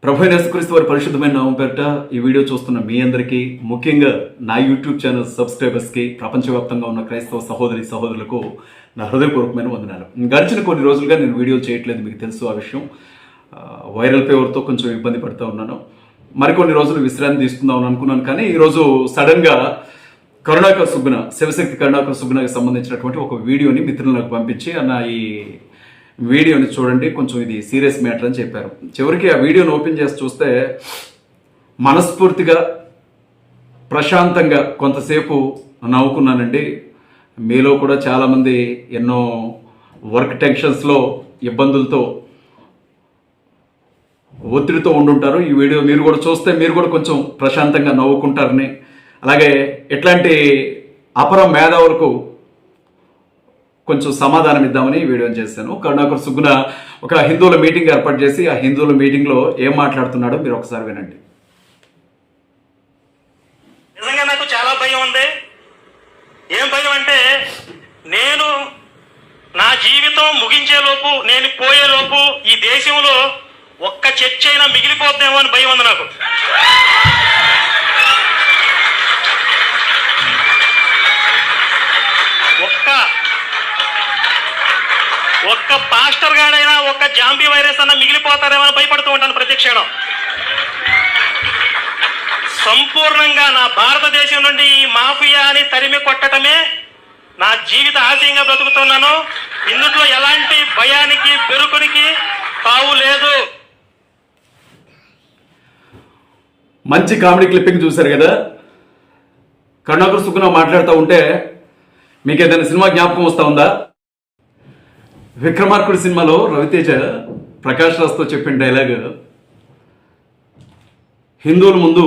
ప్రభు యేసుక్రీస్తు వారి పరిశుద్ధమైన నామం పేరిట ఈ వీడియో చూస్తున్న మీ అందరికీ, ముఖ్యంగా నా యూట్యూబ్ ఛానల్ సబ్స్క్రైబర్స్కి, ప్రపంచవ్యాప్తంగా ఉన్న క్రైస్తవ సహోదరి సహోదరులకు నా హృదయపూర్వకమైన వందనాలు. గడిచిన కొన్ని రోజులుగా నేను వీడియోలు చేయట్లేదు, మీకు తెలుసు ఆ విషయం. వైరల్ ఫీవర్తో కొంచెం ఇబ్బంది పడుతూ ఉన్నాను. మరికొన్ని రోజులు విశ్రాంతి తీసుకుందామని అనుకున్నాను, కానీ ఈరోజు సడన్గా కరుణాకర్ సుబ్బున, శివశక్తి కరుణాకర్ సుబ్బునకి సంబంధించినటువంటి ఒక వీడియోని మిత్రులు నాకు పంపించి, అన్న ఈ వీడియోని చూడండి, కొంచెం ఇది సీరియస్ మ్యాటర్ అని చెప్పారు. చివరికి ఆ వీడియోని ఓపెన్ చేసి చూస్తే మనస్ఫూర్తిగా ప్రశాంతంగా కొంతసేపు నవ్వుకున్నానండి. మీలో కూడా చాలామంది ఎన్నో వర్క్ టెన్షన్స్లో, ఇబ్బందులతో, ఒత్తిడితో ఉండుంటారు. ఈ వీడియో మీరు కూడా చూస్తే మీరు కూడా కొంచెం ప్రశాంతంగా నవ్వుకుంటారని, అలాగే ఇట్లాంటి అపర మేధావులకు కొంచెం సమాధానం ఇద్దామని ఈ వీడియోని చేశాను. కరుణాకర్ సుబ్బున ఒక హిందువుల మీటింగ్ ఏర్పాటు చేసి, ఆ హిందువుల మీటింగ్లో ఏం మాట్లాడుతున్నాడో మీరు ఒకసారి వినండి. నిజంగా నాకు చాలా భయం ఉంది. ఏం భయం అంటే, నేను నా జీవితం ముగించేలోపు, నేను పోయేలోపు ఈ దేశంలో ఒక్క చర్చ అయినా మిగిలిపోద్దేమో అని భయం ఉంది నాకు. ఒక్క పాస్టర్ గాడైనా, ఒక్క జాంబీ వైరస్ అన్న మిగిలిపోతారేమో అని భయపడుతూ ఉంటాను ప్రతి క్షణం. సంపూర్ణంగా నా భారతదేశం నుండి ఈ మాఫియాని తరిమి కొట్టడమే నా జీవిత ఆశయంగా బ్రతుకుతున్నాను. ఇందులో ఎలాంటి భయానికి, బెరుకునికి తావు లేదు. మంచి కామెడీ క్లిప్పింగ్ చూశారు కదా. కరుణాకర్ సుబ్బున మాట్లాడుతూ ఉంటే మీకు ఏదైనా సినిమా జ్ఞాపకం వస్తూ ఉందా? విక్రమార్కుడు సినిమాలో రవితేజ ప్రకాష్ రాజ్తో చెప్పిన డైలాగ్, హిందువుల ముందు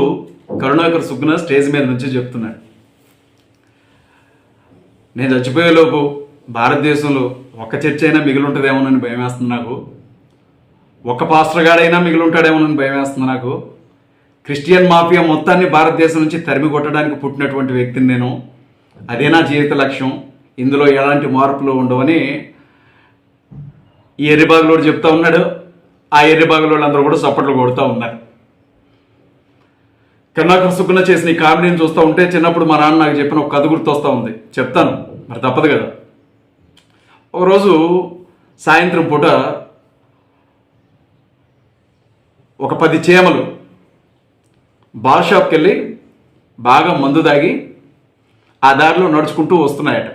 కరుణాకర్ సుబ్బున స్టేజ్ మీద నుంచి చెప్తున్నాడు, నేను చచ్చిపోయేలోపు భారతదేశంలో ఒక్క చర్చ అయినా మిగిలి ఉంటుందేమోనని భయం వేస్తుంది నాకు, ఒక్క పాస్టర్ గాడైనా మిగిలి ఉంటాడేమోనని భయం వేస్తుంది నాకు, క్రిస్టియన్ మాఫియా మొత్తాన్ని భారతదేశం నుంచి తరిమి కొట్టడానికి పుట్టినటువంటి వ్యక్తిని నేను, అదే నా జీవిత లక్ష్యం, ఇందులో ఎలాంటి మార్పులు ఉండవని ఈ ఎర్రిబాగులోడు చెప్తా ఉన్నాడు. ఆ ఎర్రిబాగులోళ్ళు అందరూ కూడా చప్పట్లు కొడుతూ ఉన్నారు. కరుణాకర్ సుబ్బున చేసిన ఈ కామెడీని చూస్తూ ఉంటే చిన్నప్పుడు మా నాన్న నాకు చెప్పిన ఒక కథ గుర్తొస్తూ ఉంది, చెప్తాను, మరి తప్పదు కదా. ఒకరోజు సాయంత్రం పూట ఒక 10 చీమలు బార్ షాప్కి వెళ్ళి బాగా మందు దాగి ఆ దారిలో నడుచుకుంటూ వస్తున్నాయట.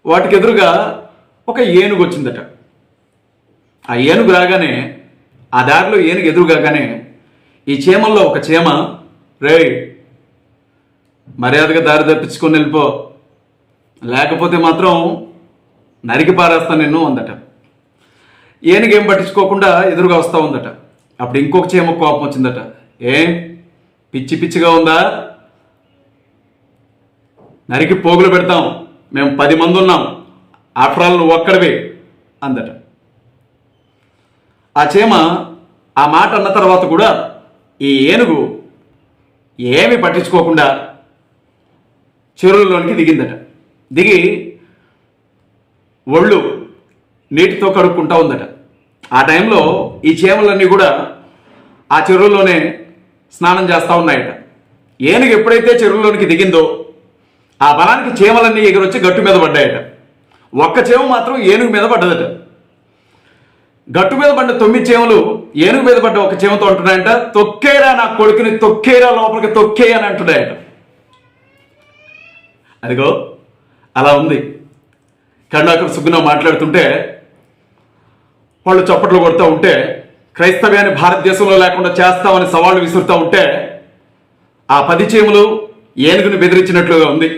వాటికి ఎదురుగా ఒక ఏనుగు వచ్చిందట. ఆ ఏనుగు రాగానే, ఆ దారిలో ఏనుగు ఎదురుగానే ఈ చీమల్లో ఒక చీమ, రే మర్యాదగా దారి తప్పించుకొని వెళ్ళిపో, లేకపోతే మాత్రం నరికి పారేస్తా నిన్ను అందట. ఏనుగు ఏం పట్టించుకోకుండా ఎదురుగా వస్తూ ఉందట. అప్పుడు ఇంకొక చీమ కోపం వచ్చిందట, ఏం పిచ్చి పిచ్చిగా ఉందా, నరికి పోగులు పెడతాం, మేము 10 మంది ఉన్నాం, ఆఫ్టర్ ఆల్ నువ్వు ఒక్కడివే అందట. ఆ చీమ ఆ మాట అన్న తర్వాత కూడా ఈ ఏనుగు ఏమీ పట్టించుకోకుండా చెరువులోనికి దిగిందట. దిగి ఒళ్ళు నీటితో కడుక్కుంటా ఉందట. ఆ టైంలో ఈ చీమలన్నీ కూడా ఆ చెరువులోనే స్నానం చేస్తూ ఉన్నాయట. ఏనుగు ఎప్పుడైతే చెరువులోనికి దిగిందో ఆ బలానికి చీమలన్నీ ఎగురొచ్చి గట్టు మీద పడ్డాయట. ఒక్క చీమ మాత్రం ఏనుగు మీద పడ్డదట. గట్టు మీద పడ్డ 9 చీమలు ఏనుగు మీద పడ్డ ఒక చీమతో అంటున్నాయంట, తొక్కేరా నా కొడుకుని, తొక్కేరా లోపలికి, తొక్కే అని అంటున్నాయట. అదిగో అలా ఉంది. కరుణాకర్ సుబ్బున మాట్లాడుతుంటే వాళ్ళు చప్పట్లు కొడుతూ ఉంటే, క్రైస్తవ్యాన్ని భారతదేశంలో లేకుండా చేస్తామని సవాళ్లు విసురుతూ ఉంటే, ఆ 10 చీమలు ఏనుగుని బెదిరించినట్లుగా ఉంది.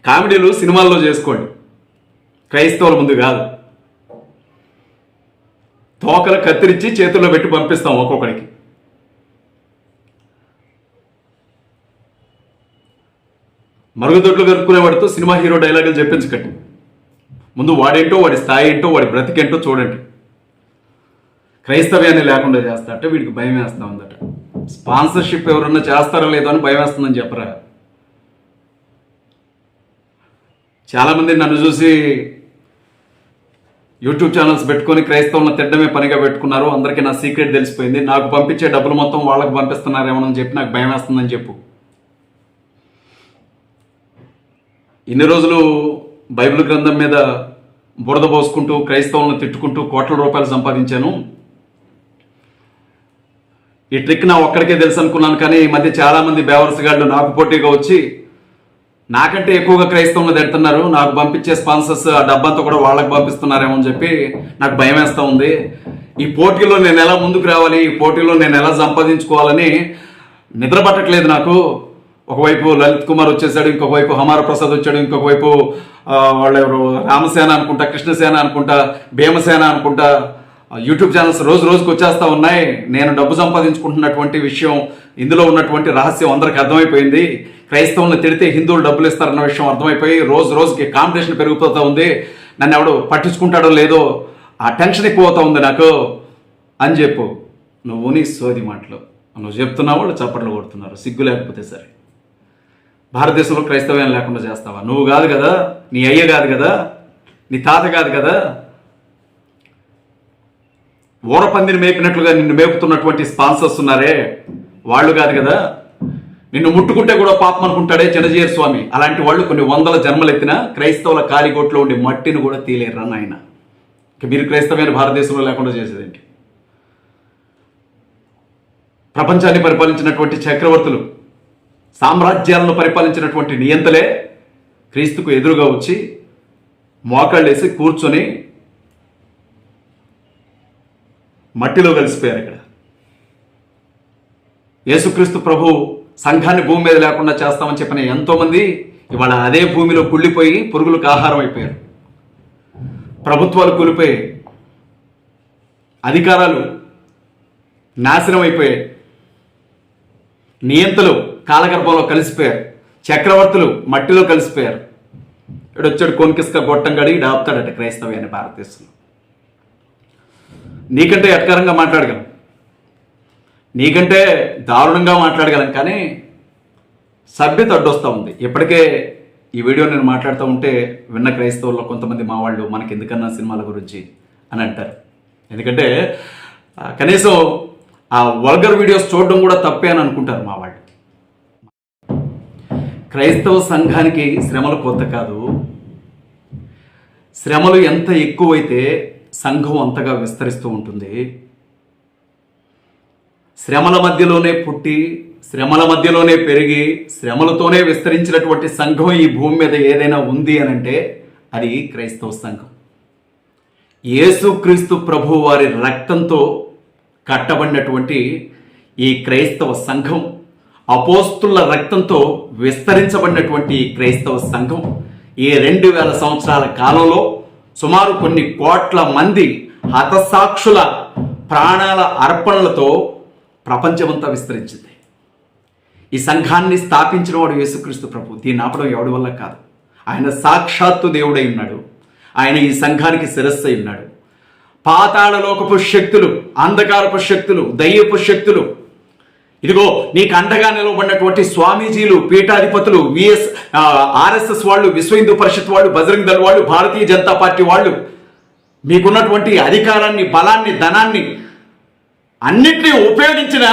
కామెడీలు సినిమాల్లో చేసుకోండి, క్రైస్తవుల ముందు కాదు. తోకలు కత్తిరించి చేతుల్లో పెట్టి పంపిస్తాం ఒక్కొక్కడికి. మరుగుదొడ్లు కనుక్కునేవాడితో సినిమా హీరో డైలాగులు చెప్పించకండి. ముందు వాడేంటో, వాడి స్థాయి ఏంటో, వాడి బ్రతికేంటో చూడండి. క్రైస్తవ్యాన్ని లేకుండా చేస్తా అంటే వీడికి భయం వేస్తా ఉందట. స్పాన్సర్షిప్ ఎవరన్నా చేస్తారో లేదో అని భయం వేస్తుందని చెప్పరా. చాలామంది నన్ను చూసి యూట్యూబ్ ఛానల్స్ పెట్టుకొని క్రైస్తవులను తిట్టడమే పనిగా పెట్టుకున్నారు. అందరికీ నా సీక్రెట్ తెలిసిపోయింది. నాకు పంపించే డబ్బులు మొత్తం వాళ్ళకి పంపిస్తున్నారేమోనని చెప్పి నాకు భయం వేస్తుందని చెప్పు. ఇన్ని రోజులు బైబిల్ గ్రంథం మీద బురద పోసుకుంటూ క్రైస్తవులను తిట్టుకుంటూ కోట్ల రూపాయలు సంపాదించాను. ఈ ట్రిక్ నా ఒక్కడికే తెలుసు అనుకున్నాను. కానీ ఈ మధ్య చాలా మంది బేవర్స్ గాళ్ళు నాకు పోటీగా వచ్చి నాకంటే ఎక్కువగా క్రైస్తవులను తిడుతున్నారు. నాకు పంపించే స్పాన్సర్స్ ఆ డబ్బంతా కూడా వాళ్ళకి పంపిస్తున్నారేమో అని చెప్పి నాకు భయం వేస్తూ ఉంది. ఈ పోటీలో నేను ఎలా ముందుకు రావాలి, ఈ పోటీలో నేను ఎలా సంపాదించుకోవాలని నిద్ర పట్టట్లేదు నాకు. ఒకవైపు లలిత్ కుమార్ వచ్చేసాడు, ఇంకొక వైపు హమార ప్రసాద్ వచ్చాడు, ఇంకొక వైపు వాళ్ళెవరు రామసేన అనుకుంటా, కృష్ణసేన అనుకుంటా, భీమసేన అనుకుంటా యూట్యూబ్ ఛానల్స్ రోజు రోజుకి వచ్చేస్తా ఉన్నాయి. నేను డబ్బు సంపాదించుకుంటున్నటువంటి విషయం, ఇందులో ఉన్నటువంటి రహస్యం అందరికి అర్థమైపోయింది. క్రైస్తవులను తిడితే హిందువులు డబ్బులు ఇస్తారన్న విషయం అర్థమైపోయి రోజు రోజుకి కాంపిటీషన్ పెరిగిపోతూ ఉంది. నన్ను ఎవడు పట్టించుకుంటాడో లేదో ఆ టెన్షన్ ఎక్కువవుతా ఉంది నాకు అని చెప్పు. నువ్వు నీ సోది మాటలు నువ్వు చెప్తున్నావు, వాళ్ళు చప్పట్లు కొడుతున్నారు. సిగ్గు లేకపోతే సరే. భారతదేశంలో క్రైస్తవ్యం లేకుండా చేస్తావా? నువ్వు కాదు కదా, నీ అయ్య కాదు కదా, నీ తాత కాదు కదా, ఊరపందిని మేపినట్లుగా నిన్ను మేపుతున్నటువంటి స్పాన్సర్స్ ఉన్నారే వాళ్ళు కాదు కదా. నిన్ను ముట్టుకుంటే కూడా పాపం అనుకుంటాడే చిన్నజీయర్ స్వామి. అలాంటి వాళ్ళు కొన్ని వందల జన్మలు ఎత్తినా క్రైస్తవుల కాలిగోట్లో ఉండే మట్టిని కూడా తీలేరు నాయన. మీరు క్రైస్తవమైన భారతదేశంలో లేకుండా చేసేదేంటి? ప్రపంచాన్ని పరిపాలించినటువంటి చక్రవర్తులు, సామ్రాజ్యాలను పరిపాలించినటువంటి నియంతలే క్రీస్తుకు ఎదురుగా వచ్చి మోకాళ్ళేసి కూర్చొని మట్టిలో కలిసిపోయారు. ఇక్కడ యేసుక్రీస్తు ప్రభు సంఘాన్ని భూమి మీద లేకుండా చేస్తామని చెప్పిన ఎంతోమంది ఇవాళ అదే భూమిలో కుళ్ళిపోయి పురుగులకు ఆహారం అయిపోయారు. ప్రభుత్వాలు కూలిపోయాయి, అధికారాలు నాశనం అయిపోయాయి, నియంతలు కాలగర్భంలో కలిసిపోయారు, చక్రవర్తులు మట్టిలో కలిసిపోయారు. ఇక్కడొచ్చాడు కొనికిస్క గొట్టం గడిగి డాపుతాడట క్రైస్తవ్యాన్ని భారతదేశంలో. నీకంటే ఎట్కరంగా మాట్లాడగలం, నీకంటే దారుణంగా మాట్లాడగలం, కానీ సభ్యత అడ్డొస్తూ ఉంది. ఇప్పటికే ఈ వీడియో నేను మాట్లాడుతూ ఉంటే విన్న క్రైస్తవుల్లో కొంతమంది మా వాళ్ళు మనకి ఎందుకన్నా సినిమాల గురించి అని అంటారు. ఎందుకంటే కనీసం ఆ వల్గర్ వీడియోస్ చూడడం కూడా తప్పే అని అనుకుంటారు మా వాళ్ళు. క్రైస్తవ సంఘానికి శ్రమలు కొత్త కాదు. శ్రమలు ఎంత ఎక్కువైతే సంఘం అంతగా విస్తరిస్తూ ఉంటుంది. శ్రమల మధ్యలోనే పుట్టి, శ్రమల మధ్యలోనే పెరిగి, శ్రమలతోనే విస్తరించినటువంటి సంఘం ఈ భూమి మీద ఏదైనా ఉంది అని అంటే అది క్రైస్తవ సంఘం. యేసుక్రీస్తు ప్రభు వారి రక్తంతో కట్టబడినటువంటి ఈ క్రైస్తవ సంఘం, అపోస్తుల రక్తంతో విస్తరించబడినటువంటి ఈ క్రైస్తవ సంఘం ఈ 2000 సంవత్సరాల కాలంలో సుమారు కొన్ని కోట్ల మంది హతసాక్షుల ప్రాణాల అర్పణలతో ప్రపంచమంతా విస్తరించింది. ఈ సంఘాన్ని స్థాపించిన వాడు యేసుక్రీస్తు ప్రభు. దీన్ని ఆపడం ఎవడి వల్ల కాదు. ఆయన సాక్షాత్తు దేవుడై ఉన్నాడు. ఆయన ఈ సంఘానికి శిరస్సు అయి ఉన్నాడు. పాతాళలోకపు శక్తులు, అంధకారపు శక్తులు, దయ్యపు శక్తులు, ఇదిగో నీకు అండగా నిలవబడినటువంటి స్వామీజీలు, పీఠాధిపతులు, ఆర్ఎస్ఎస్ వాళ్ళు, విశ్వ హిందూ పరిషత్ వాళ్ళు, బజరంగ్ దళ్ వాళ్ళు, భారతీయ జనతా పార్టీ వాళ్ళు, మీకున్నటువంటి అధికారాన్ని, బలాన్ని, ధనాన్ని అన్నిటినీ ఉపయోగించిన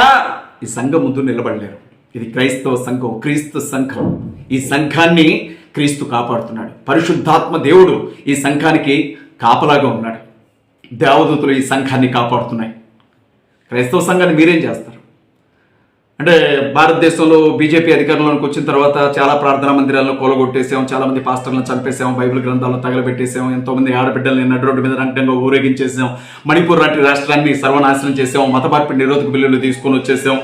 ఈ సంఘం ముందు నిలబడలేరు. ఇది క్రైస్తవ సంఘం, క్రీస్తు సంఘం. ఈ సంఘాన్ని క్రీస్తు కాపాడుతున్నాడు. పరిశుద్ధాత్మ దేవుడు ఈ సంఘానికి కాపలాగా ఉన్నాడు. దేవదూతలు ఈ సంఘాన్ని కాపాడుతున్నాయి. క్రైస్తవ సంఘాన్ని మీరేం చేస్తారు అంటే, భారతదేశంలో బీజేపీ అధికారంలోకి వచ్చిన తర్వాత చాలా ప్రార్థనా మందిరాలను కూలగొట్టేసాం, చాలా మంది పాస్టర్లను చంపేసాం, బైబిల్ గ్రంథాలను తగలబెట్టేసాం, ఎంతోమంది ఆడబిడ్డల్ని నడి రోడ్డు మీద రంగంగా ఊరేగించేసాం, మణిపూర్ లాంటి రాష్ట్రాన్ని సర్వనాశనం చేసాం, మత మార్పిడి నిరోధక బిల్లులు తీసుకొని వచ్చేసాం,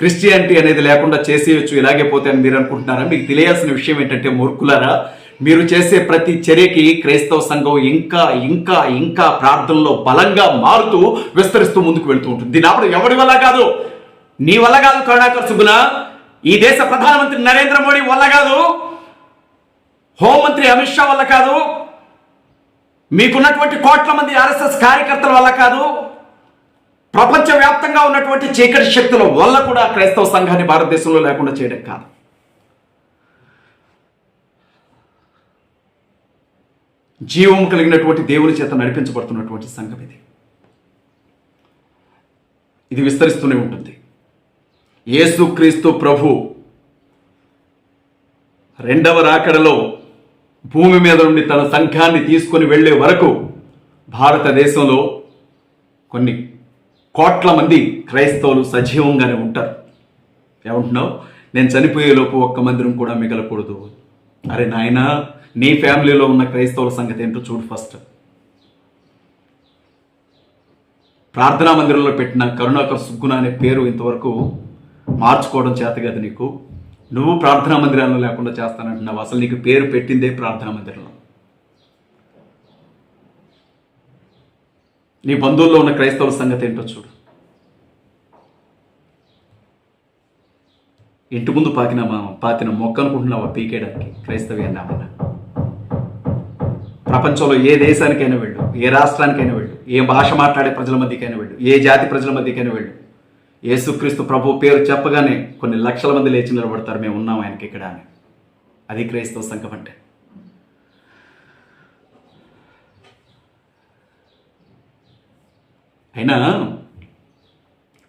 క్రిస్టియానిటీ అనేది లేకుండా చేసేయచ్చు, ఇలాగే పోతే అని మీరు అనుకుంటున్నారా? మీకు తెలియాల్సిన విషయం ఏంటంటే, మూర్ఖులారా, మీరు చేసే ప్రతి చర్యకి క్రైస్తవ సంఘం ఇంకా ఇంకా ఇంకా ప్రార్థనలో బలంగా మారుతూ విస్తరిస్తూ ముందుకు వెళ్తూ ఉంటుంది. దీని అప్పుడు ఎవరి వల్ల కాదు, నీ వల్ల కాదు కరుణాకర్ సుగుణ, ఈ దేశ ప్రధానమంత్రి నరేంద్ర మోడీ వల్ల కాదు, హోంమంత్రి అమిత్ షా వల్ల కాదు, మీకున్నటువంటి కోట్ల మంది ఆర్ఎస్ఎస్ కార్యకర్తల వల్ల కాదు, ప్రపంచవ్యాప్తంగా ఉన్నటువంటి చీకటి శక్తుల వల్ల కూడా క్రైస్తవ సంఘాన్ని భారతదేశంలో లేకుండా చేయడం కాదు. జీవం కలిగినటువంటి దేవుని చేత నడిపించబడుతున్నటువంటి సంఘం ఇది విస్తరిస్తూనే ఉంటుంది. యేసుక్రీస్తు ప్రభు రెండవ రాకడలో భూమి మీద నుండి తన సంఘాన్ని తీసుకొని వెళ్ళే వరకు భారతదేశంలో కొన్ని కోట్ల మంది క్రైస్తవులు సజీవంగానే ఉంటారు. ఏమంటున్నావు? నేను చనిపోయేలోపు ఒక్క మందిరం కూడా మిగలకూడదు. అరే నాయనా, నీ ఫ్యామిలీలో ఉన్న క్రైస్తవుల సంగతి ఏంటో చూడు. ఫస్ట్ ప్రార్థనా మందిరంలో పెట్టిన కరుణాకర్ సుగ్గున అనే పేరు ఇంతవరకు మార్చుకోవడం చేత కదా నీకు? నువ్వు ప్రార్థనా మందిరాల్లో లేకుండా చేస్తానంటున్నావు. అసలు నీకు పేరు పెట్టిందే ప్రార్థనా మందిరంలో. నీ బంధువుల్లో ఉన్న క్రైస్తవుల సంగతి ఏంటో చూడు. ఇంటి ముందు పాతిన మొక్క అనుకుంటున్నావా పీకేయడానికి క్రైస్తవ్యాన్ని? అన్న ప్రపంచంలో ఏ దేశానికైనా వెళ్ళు, ఏ రాష్ట్రానికైనా వెళ్ళు, ఏ భాష మాట్లాడే ప్రజల మధ్యకైనా వెళ్ళు, ఏ జాతి ప్రజల మధ్యకైనా వెళ్ళు, యేసుక్రీస్తు ప్రభు పేరు చెప్పగానే కొన్ని లక్షల మంది లేచి నిలబడతారు, మేము ఉన్నాం ఆయనకి ఇక్కడ అని. అది క్రైస్తవ సంఘం అంటే. అయినా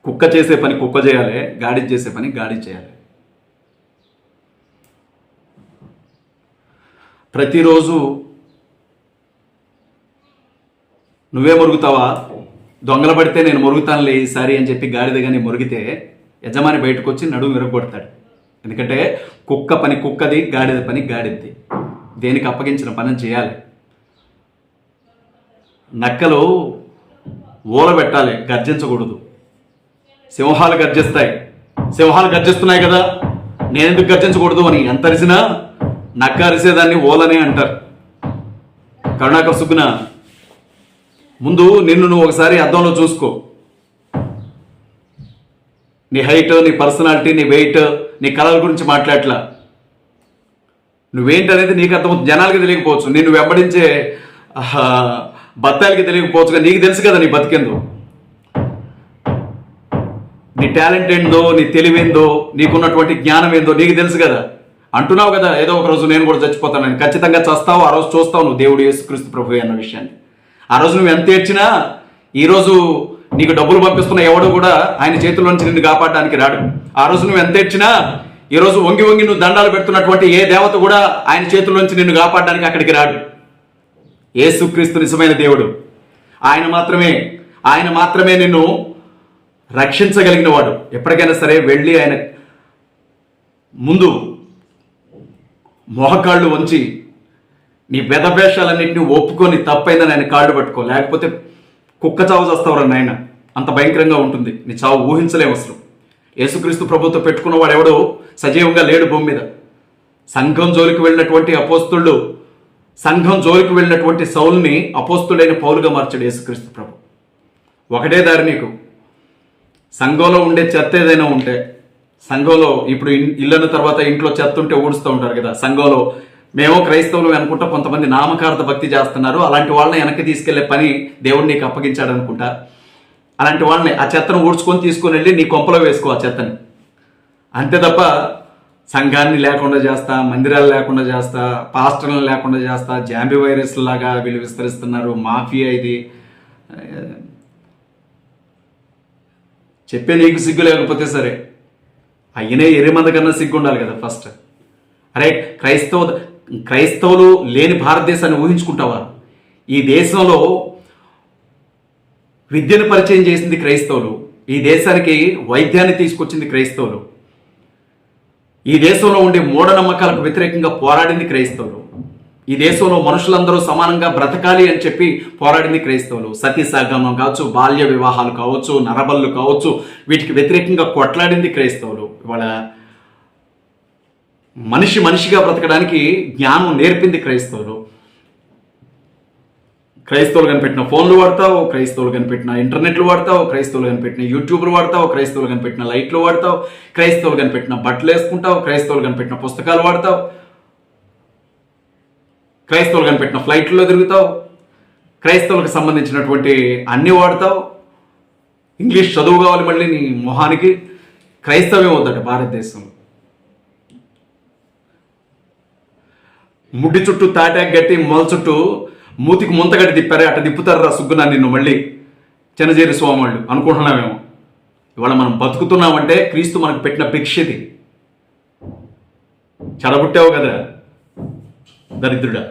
కుక్క చేసే పని కుక్క చేయాలి, గాడి చేసే పని గాడి చేయాలి. ప్రతిరోజు నువ్వే మురుగుతావా? దొంగల పడితే నేను మురుగుతానులే ఈసారి అని చెప్పి గాడిద కానీ మురిగితే యజమాని బయటకు వచ్చి నడుము విరగొడతాడు. ఎందుకంటే కుక్క పని కుక్కది, గాడిద పని గాడిద్ది. దేనికి అప్పగించిన పని చేయాలి. నక్కలు ఓల పెట్టాలి, గర్జించకూడదు. సింహాలు గర్జిస్తాయి, సింహాలు గర్జిస్తున్నాయి కదా, నేనెందుకు గర్జించకూడదు అని ఎంత అరిసినా నక్క అరిసేదాన్ని ఓలనే అంటారు. కరుణాకర్ సుగ్గున, ముందు నిన్ను నువ్వు ఒకసారి అద్దంలో చూసుకో. నీ హైట్, నీ పర్సనాలిటీ, నీ వెయిట్, నీ కలర్ గురించి మాట్లాడట్లా. నువ్వేంటనేది నీకు అర్థమవుతుంది. జనాలకి తెలియకపోవచ్చు, నిన్ను వెంబడించే బత్తాలకి తెలియకపోవచ్చు, కానీ నీకు తెలుసు కదా నీ బతికేందో, నీ టాలెంట్ ఏందో, నీ తెలివేందో, నీకున్నటువంటి జ్ఞానం ఏందో నీకు తెలుసు కదా. అంటున్నావు కదా ఏదో ఒక రోజు నేను కూడా చచ్చిపోతాను. ఖచ్చితంగా చస్తావు, ఆ రోజు చూస్తావు నువ్వు దేవుడు యేసుక్రీస్తు ప్రభు అన్న విషయాన్ని. ఆ రోజు నువ్వు ఎంత ఏడ్చినా, ఈరోజు నీకు డబ్బులు పంపిస్తున్న ఎవడు కూడా ఆయన చేతుల్లోంచి నిన్ను కాపాడడానికి రాడు. ఆ రోజు నువ్వు ఎంత ఏడ్చినా, ఈరోజు వంగి వంగి నువ్వు దండాలు పెడుతున్నటువంటి ఏ దేవత కూడా ఆయన చేతుల్లోంచి నిన్ను కాపాడడానికి అక్కడికి రాడు. యేసుక్రీస్తు నిజమైన దేవుడు. ఆయన మాత్రమే నిన్ను రక్షించగలిగిన వాడు. ఎప్పటికైనా సరే వెళ్ళి ఆయన ముందు మోహకాళ్ళు వంచి నీ బెదభేషాలన్నింటినీ ఒప్పుకొని తప్పైందని ఆయన కాళ్ళు పట్టుకో. లేకపోతే కుక్క చావు చేస్తావురా నాయన. అంత భయంకరంగా ఉంటుంది నీ చావు, ఊహించలేము అసలు. యేసుక్రీస్తు ప్రభుత్వం పెట్టుకున్నవాడు ఎవడో సజీవంగా లేడు భూమి మీద. సంఘం జోలికి వెళ్ళినటువంటి అపోస్తుళ్ళు, సంఘం జోలికి వెళ్ళినటువంటి సౌలుని అపోస్తుడైన పౌలుగా మార్చాడు యేసుక్రీస్తు ప్రభు. ఒకటే దారి నీకు. సంఘంలో ఉండే చెత్త ఏదైనా ఉంటే, సంఘంలో ఇప్పుడు ఇళ్ళన్న తర్వాత ఇంట్లో చెత్త ఉంటే ఊడుస్తూ ఉంటారు కదా. సంఘంలో మేము క్రైస్తవులు అనుకుంటా కొంతమంది నామకార్థ భక్తి చేస్తున్నారు. అలాంటి వాళ్ళని వెనక్కి తీసుకెళ్లే పని దేవుడు నీకు అప్పగించాడు అనుకుంటా. అలాంటి వాళ్ళని ఆ చెత్తను ఊడ్చుకొని తీసుకొని వెళ్ళి నీ కొంపలో వేసుకో ఆ చెత్తని. అంతే తప్ప సంఘాన్ని లేకుండా చేస్తా, మందిరాలు లేకుండా చేస్తా, పాస్టర్లను లేకుండా చేస్తా, జాంబీ వైరస్ లాగా వీళ్ళు విస్తరిస్తున్నారు, మాఫియా ఇది చెప్పే నీకు సిగ్గు లేకపోతే సరే, అయినే ఎరిమంద కన్నా సిగ్గు ఉండాలి కదా ఫస్ట్. అరే క్రైస్తవులు లేని భారతదేశాన్ని ఊహించుకుంటావా? ఈ దేశంలో విద్యను పరిచయం చేసింది క్రైస్తవులు, ఈ దేశానికి వైద్యాన్ని తీసుకొచ్చింది క్రైస్తవులు, ఈ దేశంలో ఉండే మూఢనమ్మకాలకు వ్యతిరేకంగా పోరాడింది క్రైస్తవులు, ఈ దేశంలో మనుషులందరూ సమానంగా బ్రతకాలి అని చెప్పి పోరాడింది క్రైస్తవులు. సతీ సహగమనం కావచ్చు, బాల్య వివాహాలు కావచ్చు, నరబళ్ళు కావచ్చు, వీటికి వ్యతిరేకంగా కొట్లాడింది క్రైస్తవులు. ఇవాళ మనిషిగా బ్రతకడానికి జ్ఞానం నేర్పింది క్రైస్తవులు. క్రైస్తవులు కనిపెట్టిన ఫోన్లు వాడతావు, క్రైస్తవులు కనిపెట్టిన ఇంటర్నెట్లు వాడతావు, క్రైస్తవులు కనిపెట్టిన యూట్యూబ్లు వాడతావు, క్రైస్తవులు కనిపెట్టిన లైట్లు వాడతావు, క్రైస్తవులు కనిపెట్టిన బట్టలు వేసుకుంటావు, క్రైస్తవులు కనిపెట్టిన పుస్తకాలు వాడతావు, క్రైస్తవులు కనిపెట్టిన ఫ్లైట్లో తిరుగుతావు, క్రైస్తవులకు సంబంధించినటువంటి అన్ని వాడతావు. ఇంగ్లీష్ చదువు కావాలి మళ్ళీ నీ మొహానికి. క్రైస్తవ్యం వద్దట భారతదేశంలో. ముడ్డి చుట్టూ తాటాకు గట్టి మొల చుట్టూ మూతికి ముంతగడ్డి తిప్పారే అట్ట తిప్పుతారా సుగ్గునా నిన్ను మళ్ళీ చిన్నజేరి స్వామి వాళ్ళు అనుకుంటున్నామేమో. ఇవాళ మనం బతుకుతున్నామంటే క్రీస్తు మనకు పెట్టిన భిక్షది. చెడబుట్టావు కదా దరిద్రుడా.